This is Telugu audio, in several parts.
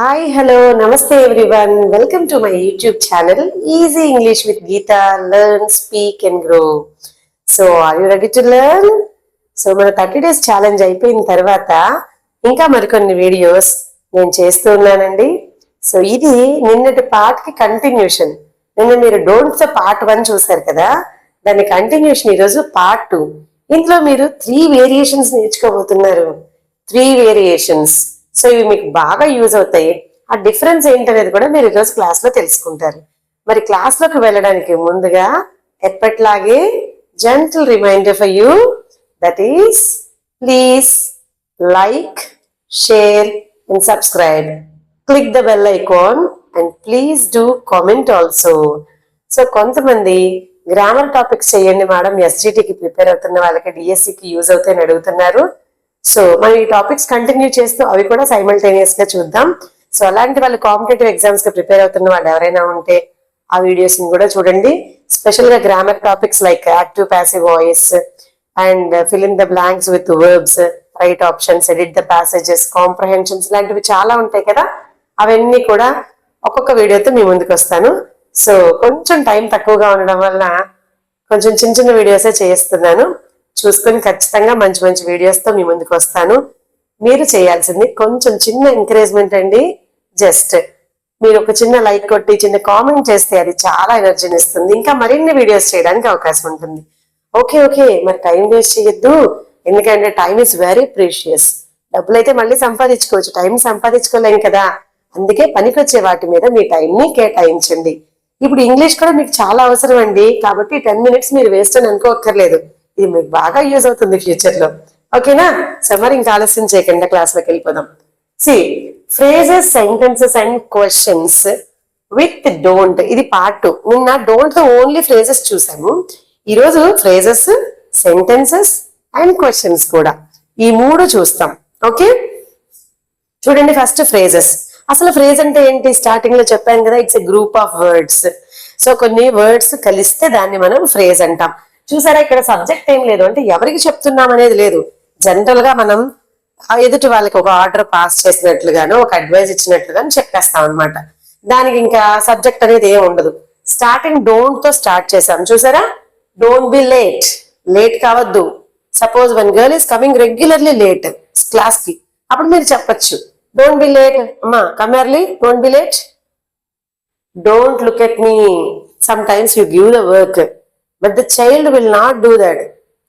Hi, hello, namaste everyone. Welcome to my YouTube channel, Easy English with Geeta. Learn, speak and grow. So, are you ready to learn? So, మన 30 days ఛాలెంజ్ అయిపోయిన తర్వాత ఇంకా మరికొన్ని వీడియోస్ నేను చేస్తూ ఉన్నానండి. సో, ఇది నిన్నటి పార్ట్కి కంటిన్యూషన్. నిన్న మీరు డోంట్స్ పార్ట్ 1 చూసారు కదా, దాని కంటిన్యూషన్ ఈరోజు పార్ట్ 2. ఇందులో మీరు 3 వేరియేషన్స్ నేర్చుకోబోతున్నారు. 3 వేరియేషన్స్. సో ఇవి మీకు బాగా యూజ్ అవుతాయి. ఆ డిఫరెన్స్ ఏంటనేది కూడా మీరు ఈరోజు క్లాస్ లో తెలుసుకుంటారు. మరి క్లాస్ లోకి వెళ్ళడానికి ముందుగా ఎప్పట్లాగే gentle reminder for you, that is please like, share and subscribe. Click the bell icon and please do comment also. So కొంతమంది గ్రామర్ టాపిక్స్ చేయండి మేడం, ఎస్జిటికి ప్రిపేర్ అవుతున్న వాళ్ళకి, డిఎస్సికి యూజ్ అవుతాయని అడుగుతున్నారు. సో మనం ఈ టాపిక్స్ కంటిన్యూ చేస్తూ అవి కూడా సైమల్టేనియస్ గా చూద్దాం. సో అలాంటి వాళ్ళు కాంపిటేటివ్ ఎగ్జామ్స్ కి ప్రిపేర్ అవుతున్న వాళ్ళు ఎవరైనా ఉంటే ఆ వీడియోస్ ని కూడా చూడండి. స్పెషల్ గా grammar topics like active passive voice and fill in the blanks with verbs, right options, edit the passages, comprehensions ఇలాంటివి చాలా ఉంటాయి కదా, అవన్నీ కూడా ఒక్కొక్క వీడియోతో మీ ముందుకు వస్తాను. సో కొంచెం టైం తక్కువగా ఉండడం వల్ల కొంచెం చిన్న చిన్న వీడియోసే చేస్తున్నాను. చూసుకొని ఖచ్చితంగా మంచి మంచి వీడియోస్తో మీ ముందుకు వస్తాను. మీరు చేయాల్సింది కొంచెం చిన్న ఎంకరేజ్మెంట్ అండి. జస్ట్ మీరు ఒక చిన్న లైక్ కొట్టి చిన్న కామెంట్ చేస్తే అది చాలా ఎనర్జీని ఇస్తుంది, ఇంకా మరిన్ని వీడియోస్ చేయడానికి అవకాశం ఉంటుంది. ఓకే, మరి టైం వేస్ట్ చేయొద్దు, ఎందుకంటే టైం ఇస్ వెరీ ప్రీషియస్. డబ్బులు అయితే మళ్ళీ సంపాదించుకోవచ్చు, టైం సంపాదించుకోలేం కదా. అందుకే పనికొచ్చే వాటి మీద మీ టైంని కేటాయించండి. ఇప్పుడు ఇంగ్లీష్ కూడా మీకు చాలా అవసరం అండి, కాబట్టి 10 minutes మీరు వేస్ట్ అని అనుకోక్కర్లేదు. ఇది మీకు బాగా యూజ్ అవుతుంది ఫ్యూచర్ లో. ఓకేనా? సో మరి ఇంకా ఆలస్యం చేయకుండా క్లాస్ లోకి వెళ్ళిపోదాం. See phrases, sentences and questions with don't. ఇది పార్ట్ 2. నిన్న డోంట్ తో ఓన్లీ ఫ్రేజెస్ చూసాము. ఈరోజు ఫ్రేజెస్, సెంటెన్సెస్ అండ్ క్వశ్చన్స్ కూడా ఈ 3 చూస్తాం. ఓకే, చూడండి. First phrases. అసలు ఫ్రేజ్ అంటే ఏంటి? స్టార్టింగ్ లో చెప్పాను కదా, it's a group of words. So కొన్ని వర్డ్స్ కలిస్తే దాన్ని మనం ఫ్రేజ్ అంటాం. చూసారా, ఇక్కడ సబ్జెక్ట్ ఏం లేదు, అంటే ఎవరికి చెప్తున్నాం అనేది లేదు. జనరల్ గా మనం ఎదుటి వాళ్ళకి ఒక ఆర్డర్ పాస్ చేసినట్లుగాను, ఒక అడ్వైస్ ఇచ్చినట్లుగాను చెప్పేస్తాం అనమాట. దానికి ఇంకా సబ్జెక్ట్ అనేది ఏం ఉండదు. స్టార్టింగ్ డోంట్ తో స్టార్ట్ చేసాం చూసారా. డోంట్ బి లేట్, లేట్ కావద్దు. Suppose one girl is coming regularly late class కి, అప్పుడు మీరు చెప్పచ్చు డోంట్ బి లేట్ అమ్మా, come early, don't be late. Don't look at me. Sometimes you give the work but the child will not do that.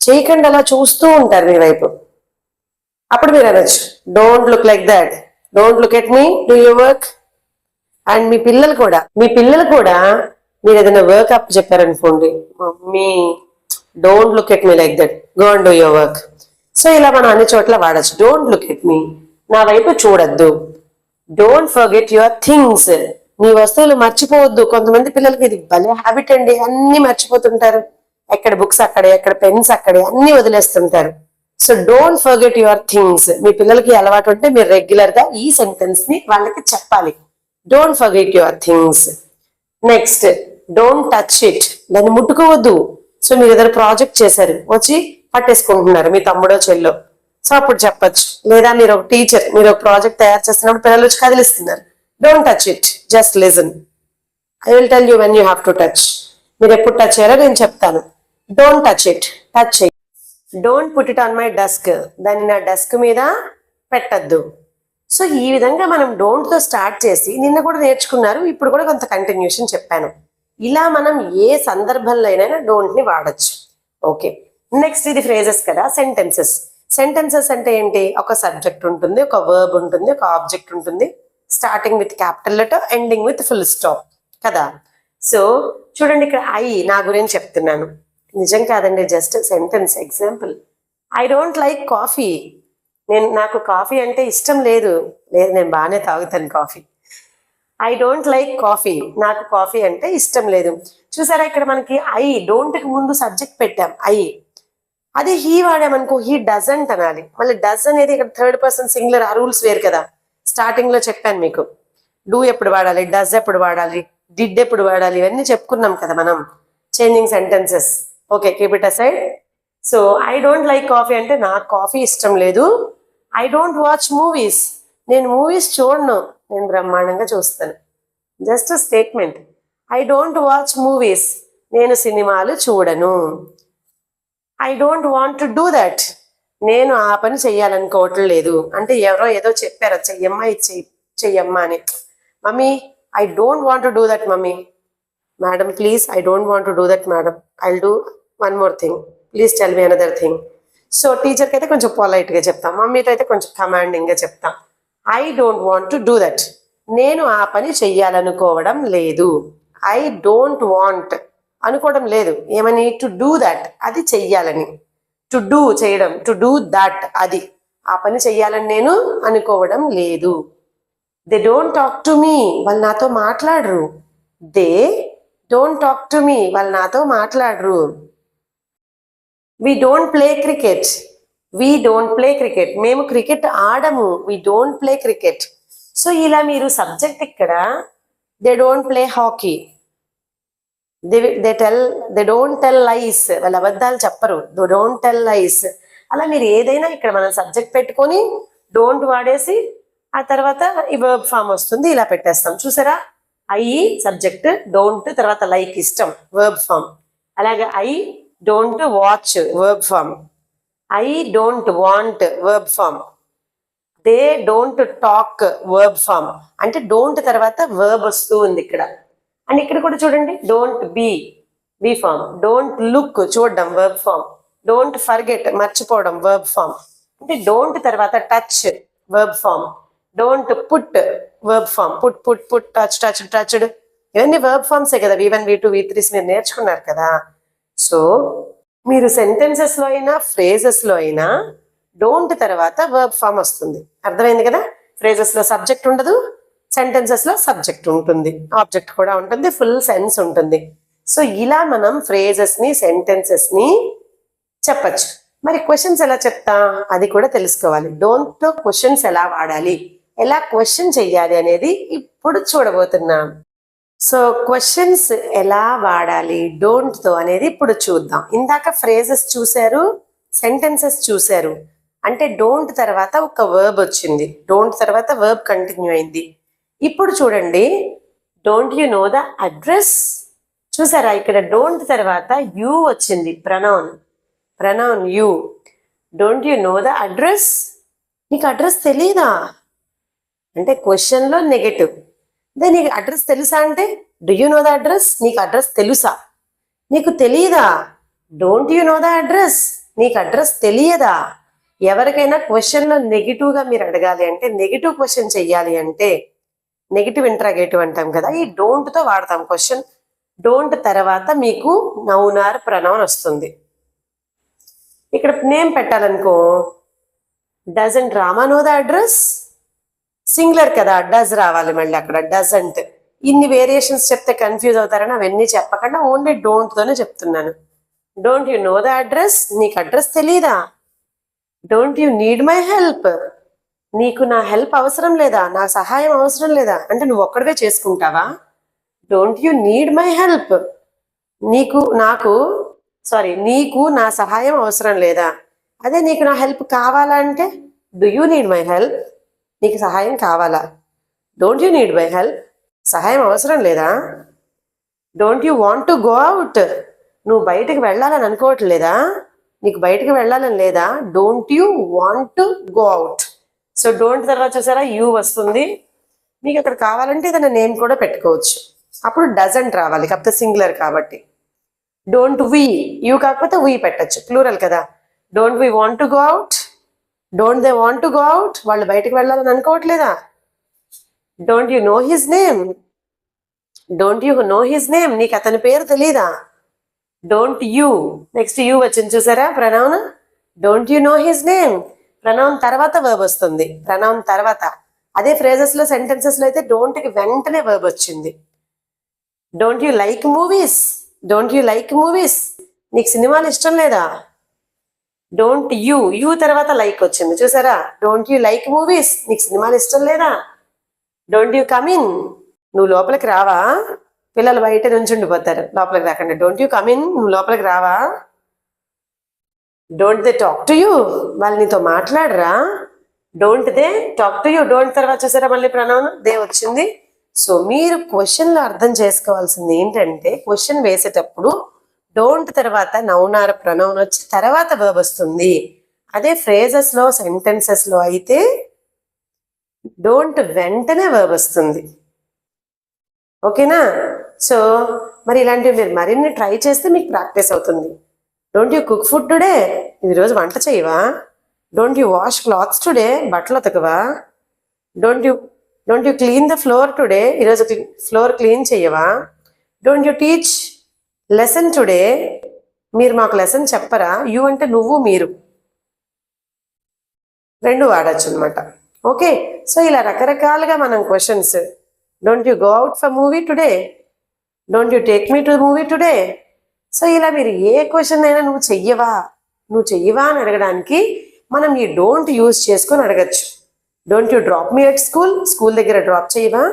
చేయకుండా అలా చూస్తూ ఉంటారు మీ వైపు, అప్పుడు మీరు అనొచ్చు don't look like that, don't look at me, do your work. And మీ పిల్లలు కూడా మీరు ఏదైనా వర్క్ అప్ చెప్పారనుకోండి, mummy don't look at me like that, go and do your work. So ఇలా మనం అన్ని చోట్ల వాడచ్చు. డోంట్ లుక్ ఎట్ మీ, నా వైపు చూడొద్దు. డోంట్ ఫర్గెట్ యువర్ థింగ్స్, నీ వస్తువులు మర్చిపోవద్దు. కొంతమంది పిల్లలకి ఇది భలే హ్యాబిట్ అండి, అన్ని మర్చిపోతుంటారు. ఎక్కడ బుక్స్ అక్కడే, ఎక్కడ పెన్స్ అక్కడే, అన్ని వదిలేస్తుంటారు. So don't forget your things. మీ పిల్లలకి అలవాటు ఉంటే మీరు రెగ్యులర్ గా ఈ సెంటెన్స్ ని వాళ్ళకి చెప్పాలి. Don't forget your things. Next, don't touch it, దాన్ని ముట్టుకోవద్దు. సో మీరు ఏదైనా ప్రాజెక్ట్ చేశారు, వచ్చి పట్టేసుకుంటున్నారు మీ తమ్ముడో చెల్లో, సో అప్పుడు చెప్పచ్చు. లేదా మీరు ఒక టీచర్, మీరు ఒక ప్రాజెక్ట్ తయారు చేస్తున్నప్పుడు పిల్లలు వచ్చి కదిలిస్తున్నారు, don't touch it, just listen, I will tell you when you have to touch. మీరు ఎప్పుడు టచ్ చేయాలో నేను చెప్తాను. డోంట్ టచ్ ఇట్, టచ్ చేయి. Don't put it on my desk, దాన్ని నా డెస్క్ మీద పెట్టద్దు. సో ఈ విధంగా మనం డోంట్ తో స్టార్ట్ చేసి నిన్న కూడా నేర్చుకున్నారు, ఇప్పుడు కూడా కొంత కంటిన్యూషన్ చెప్పాను. ఇలా మనం ఏ సందర్భంలో అయినా డోంట్ ని వాడచ్చు. ఓకే, నెక్స్ట్ ఇది ఫ్రేజెస్ కదా. సెంటెన్సెస్. సెంటెన్సెస్ అంటే ఏంటి? ఒక సబ్జెక్ట్ ఉంటుంది, ఒక వర్బ్ ఉంటుంది, ఒక ఆబ్జెక్ట్ ఉంటుంది, starting with capital letter, ending with full stop కదా. సో చూడండి, ఇక్కడ నా గురించి చెప్తున్నాను, నిజం కాదండి, just sentence example. I don't like coffee, నాకు కాఫీ అంటే ఇష్టం లేదు. నేను బాగానే తాగుతాను coffee. I don't like coffee, నాకు కాఫీ అంటే ఇష్టం లేదు. చూసారా, ఇక్కడ మనకి డోంట్ కి ముందు సబ్జెక్ట్ పెట్టాం, అదే హీ వాడామనుకో, హీ డజంట్ అనాలి. మళ్ళీ డజ్ అనేది ఇక్కడ థర్డ్ పర్సన్ సింగులర్, ఆ రూల్స్ వేరు కదా. స్టార్టింగ్ లో చెప్పాను మీకు, డూ ఎప్పుడు వాడాలి, డజ్ ఎప్పుడు వాడాలి, డిడ్ ఎప్పుడు వాడాలి, ఇవన్నీ చెప్పుకున్నాం కదా మనం. Changing sentences. Okay, keep it aside. So I don't like coffee అంటే నాకు కాఫీ ఇష్టం లేదు. ఐ డోంట్ వాచ్ మూవీస్, నేను మూవీస్ చూడను. నేను బ్రహ్మాండంగా చూస్తాను. Just statement. I don't watch movies, నేను సినిమాలు చూడను. I don't want to do that, నేను ఆ పని చెయ్యాలనుకోవటం లేదు. అంటే ఎవరో ఏదో చెప్పారు చెయ్యమ్మా ఇది చెయ్యమ్మా అని. Mummy I don't want to do that mummy. Madam please I don't want to do that madam, I will do one more thing, please tell me another thing. So టీచర్కి అయితే కొంచెం పొలైట్గా చెప్తాం, మమ్మీతో అయితే కొంచెం కమాండింగ్గా చెప్తాం. I don't want to do that, నేను ఆ పని చెయ్యాలనుకోవడం లేదు. ఐ డోంట్ వాంట్ అనుకోవడం లేదు, ఏమని? టు డూ దట్, అది చెయ్యాలని. టు డూ చేయడం, టు డూ దట్ అది, ఆ పని చెయ్యాలని నేను అనుకోవడం లేదు. They don't talk to me, వాళ్ళు నాతో మాట్లాడరు. They don't talk to me, వాళ్ళు నాతో మాట్లాడరు. We don't play cricket, we don't play cricket, మేము క్రికెట్ ఆడము. We don't play cricket. So ఇలా మీరు సబ్జెక్ట్ ఇక్కడ they don't play hockey, they don't tell lies, వాళ్ళు అబద్ధాలు చెప్పరు. They don't tell lies. అలా మీరు ఏదైనా ఇక్కడ మనం సబ్జెక్ట్ పెట్టుకొని డోంట్ వాడేసి ఆ తర్వాత ఈ వర్బ్ ఫామ్ వస్తుంది, ఇలా పెట్టేస్తాం. చూసారా? ఐ సబ్జెక్ట్, డోంట్ తర్వాత లైక్ ఇష్టం వర్బ్ ఫామ్. అలాగే I don't watch verb form, I don't want verb form, they don't talk verb form. అంటే డోంట్ తర్వాత వర్బ్ వస్తూ ఉంది ఇక్కడ. అండ్ ఇక్కడ కూడా చూడండి, don't be form, don't look చూడడం వర్బ్ ఫామ్, డోంట్ ఫర్గెట్ మర్చిపోవడం వర్బ్ ఫామ్. అంటే డోంట్ తర్వాత touch verb form, don't put verb form, put put put, touch touch touched, ఇవన్నీ వర్బ్ ఫామ్సే కదా. V1 V2 V3 మీరు నేర్చుకున్నారు కదా. సో మీరు సెంటెన్సెస్ లో అయినా ఫ్రేజెస్ లో అయినా డోంట్ తర్వాత వర్బ్ ఫామ్ వస్తుంది. అర్థమైంది కదా? ఫ్రేజెస్ లో సబ్జెక్ట్ ఉండదు, సెంటెన్సెస్ లో సబ్జెక్ట్ ఉంటుంది, ఆబ్జెక్ట్ కూడా ఉంటుంది, ఫుల్ సెన్స్ ఉంటుంది. సో ఇలా మనం ఫ్రేజెస్ ని సెంటెన్సెస్ ని చెప్పచ్చు. మరి క్వశ్చన్స్ ఎలా చెప్తా అది కూడా తెలుసుకోవాలి. డోంట్ తో క్వశ్చన్స్ ఎలా వాడాలి, ఎలా క్వశ్చన్ చెయ్యాలి అనేది ఇప్పుడు చూడబోతున్నాం. సో క్వశ్చన్స్ ఎలా వాడాలి డోంట్ తో అనేది ఇప్పుడు చూద్దాం. ఇందాక ఫ్రేజెస్ చూశారు, సెంటెన్సెస్ చూశారు. అంటే డోంట్ తర్వాత ఒక వర్బ్ వచ్చింది, డోంట్ తర్వాత వర్బ్ కంటిన్యూ అయింది. ఇప్పుడు చూడండి, don't you no the address. చూసారా? ఇక్కడ డోంట్ తర్వాత యూ వచ్చింది, pronoun you. Don't you no the address, నీకు అడ్రస్ తెలీదా అంటే క్వశ్చన్ లో నెగటివ్. అదే నీకు అడ్రస్ తెలుసా అంటే do you know the address, నీకు అడ్రస్ తెలుసా, నీకు తెలియదా. Don't you no the address, నీకు అడ్రస్ తెలియదా. ఎవరికైనా క్వశ్చన్ లో నెగిటివ్ గా మీరు అడగాలి అంటే, నెగిటివ్ క్వశ్చన్ చెయ్యాలి అంటే నెగిటివ్ ఇంట్రాగేటివ్ అంటాం కదా, ఈ డోంట్ తో వాడతాం క్వశ్చన్. డోంట్ తర్వాత మీకు నౌన్ ఆర్ ప్రనౌన్ వస్తుంది. ఇక్కడ నేమ్ పెట్టాలనుకో, doesn't Rama know the address, singular కదా, డజ్ రావాలి మళ్ళీ అక్కడ, డజంట్. ఇన్ని వేరియేషన్స్ చెప్తే కన్ఫ్యూజ్ అవుతారని అవన్నీ చెప్పకుండా ఓన్లీ డోంట్ తోనే చెప్తున్నాను. Don't you no the address, నీకు అడ్రస్ తెలీదా. Don't you need my help, నీకు నా హెల్ప్ అవసరం లేదా, నా సహాయం అవసరం లేదా. అంటే నువ్వు ఒక్కడివే చేసుకుంటావా. Don't you need my help, నీకు నా సహాయం అవసరం లేదా. అదే నీకు నా హెల్ప్ కావాలా అంటే do you need my help, నీకు సహాయం కావాలా. Don't you need my help, సహాయం అవసరం లేదా. Don't you want to go out, నువ్వు బయటకు వెళ్ళాలని అనుకోవట్లేదా, నీకు బయటకు వెళ్ళాలని లేదా. Don't you want to go out. So don't తర్వాత చూసారా యూ వస్తుంది. మీకు అక్కడ కావాలంటే ఏదైనా నేమ్ కూడా పెట్టుకోవచ్చు, అప్పుడు డజంట్ రావాలి, కాకపోతే సింగులర్ కాబట్టి. డోంట్ వి, యూ కాకపోతే వీ పెట్టచ్చు, ప్లూరల్ కదా. Don't we want to go out, don't they want to go out, వాళ్ళు బయటకు వెళ్ళాలని అనుకోవట్లేదా. Don't you know his name, don't you know his name, నీకు అతని పేరు తెలీదా. డోంట్ యూ, నెక్స్ట్ యూ వచ్చింది చూసారా pronoun. Don't you know his name, pronoun తర్వాత వర్బ్ వస్తుంది, ప్రనౌన్ తర్వాత. అదే ఫ్రేజెస్ లో సెంటెన్సెస్ లో అయితే డోంట్ కి వెంటనే వర్బ్ వచ్చింది. Don't you like movies, don't you like movies, నీకు సినిమాలు ఇష్టం లేదా. డోంట్ యూ తర్వాత లైక్ వచ్చింది చూసారా. డోంట్ యూ లైక్ మూవీస్, నీకు సినిమాలు ఇష్టం లేదా. డోంట్ యూ కమ్ ఇన్, నువ్వు లోపలికి రావా. పిల్లలు బయట నుంచి ఉండిపోతారు లోపలికి రాకుండా. డోంట్ యూ కమ్ ఇన్, నువ్వు లోపలికి రావా. Don't they talk to you, వాళ్ళు నీతో మాట్లాడరా. Don't they talk to you. Don't తర్వాత చూసారా మళ్ళీ ప్రణవనం దే వచ్చింది. సో మీరు క్వశ్చన్లో అర్థం చేసుకోవాల్సింది ఏంటంటే, క్వశ్చన్ వేసేటప్పుడు డోంట్ తర్వాత నౌన్ ఆర్ ప్రొనౌన్ వచ్చి తర్వాత వర్బ్ వస్తుంది. అదే ఫ్రేజెస్ లో సెంటెన్సెస్ లో అయితే డోంట్ వెంటనే వర్బ్ వస్తుంది. ఓకేనా? సో మరి ఇలాంటివి మీరు మరిన్ని ట్రై చేస్తే మీకు ప్రాక్టీస్ అవుతుంది. Don't you cook food today, ఈరోజు వంట చేయవా? Don't you wash clothes today, బట్టలు ఉతకవా? Don't you clean the floor today, ఈరోజు ఫ్లోర్ క్లీన్ చేయవా? Don't you teach lesson today, మీరు మాకు లెసన్ చెప్పరా? యూ అంటే నువ్వు, మీరు రెండు వాడచ్చు అనమాట. ఓకే, సో ఇలా రకరకాలుగా మనం questions, don't you go out for movie today, don't you take me to movie today. So ఇలా మీరు ఏ క్వశ్చన్ అయినా నువ్వు చెయ్యవా అని అడగడానికి మనం ఈ డోంట్ యూజ్ చేసుకొని అడగచ్చు. Don't you drop me at school దగ్గర డ్రాప్ చేయవా?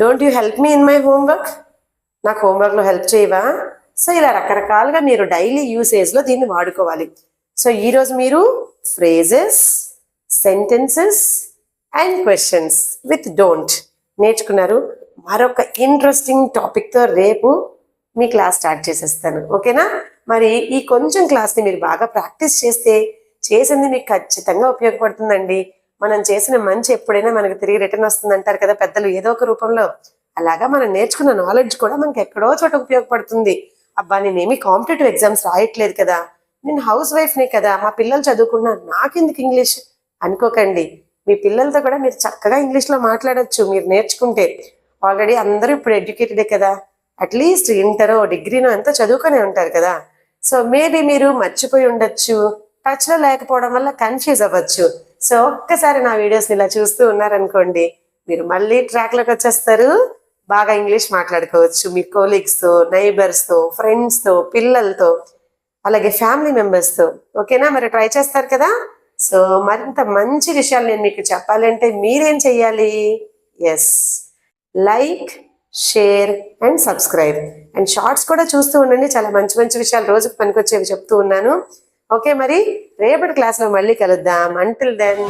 Don't you help me in my homework, నాకు హోంవర్క్లో హెల్ప్ చేయవా? సో ఇలా రకరకాలుగా మీరు డైలీ యూసేజ్లో దీన్ని వాడుకోవాలి. సో ఈరోజు మీరు phrases, sentences and questions with don't నేర్చుకున్నారు. మరొక ఇంట్రెస్టింగ్ టాపిక్తో రేపు మీ క్లాస్ స్టార్ట్ చేసేస్తాను. ఓకేనా? మరి ఈ కొంచెం క్లాస్ని మీరు బాగా ప్రాక్టీస్ చేస్తే చేసింది మీకు ఖచ్చితంగా ఉపయోగపడుతుందండి. మనం చేసిన మంచి ఎప్పుడైనా మనకు తిరిగి రిటర్న్ వస్తుంది అంటారు కదా పెద్దలు, ఏదో ఒక రూపంలో. అలాగా మనం నేర్చుకున్న నాలెడ్జ్ కూడా మనకి ఎక్కడో చోట ఉపయోగపడుతుంది. అబ్బా నేనేమి కాంపిటేటివ్ ఎగ్జామ్స్ రాయట్లేదు కదా, నేను హౌస్ వైఫ్నే కదా, మా పిల్లలు చదువుకున్నా, నాకెందుకు ఇంగ్లీష్ అనుకోకండి. మీ పిల్లలతో కూడా మీరు చక్కగా ఇంగ్లీష్లో మాట్లాడచ్చు మీరు నేర్చుకుంటే. ఆల్రెడీ అందరూ ఇప్పుడు ఎడ్యుకేటెడే కదా, అట్లీస్ట్ ఇంటరో డిగ్రీనో అంతా చదువుకునే ఉంటారు కదా. సో మేబీ మీరు మర్చిపోయి ఉండొచ్చు, టచ్లో లేకపోవడం వల్ల కన్ఫ్యూజ్ అవ్వచ్చు. సో ఒక్కసారి నా వీడియోస్ని ఇలా చూస్తూ ఉన్నారనుకోండి, మీరు మళ్ళీ ట్రాక్లోకి వచ్చేస్తారు. బాగా ఇంగ్లీష్ మాట్లాడుకోవచ్చు మీ కోలీగ్స్తో, నైబర్స్తో, ఫ్రెండ్స్తో, పిల్లలతో, అలాగే ఫ్యామిలీ మెంబర్స్తో. ఓకేనా? మరి ట్రై చేస్తారు కదా. సో మరింత మంచి విషయాలు నేను మీకు చెప్పాలంటే మీరేం చెయ్యాలి? Yes, like, share and subscribe and shorts కూడా చూస్తూ ఉండండి. చాలా మంచి మంచి విషయాలు రోజుకు పనికొచ్చేవి చెప్తూ ఉన్నాను. ఓకే, మరి రేపటి క్లాస్లో మళ్ళీ కలుద్దాం. Until then.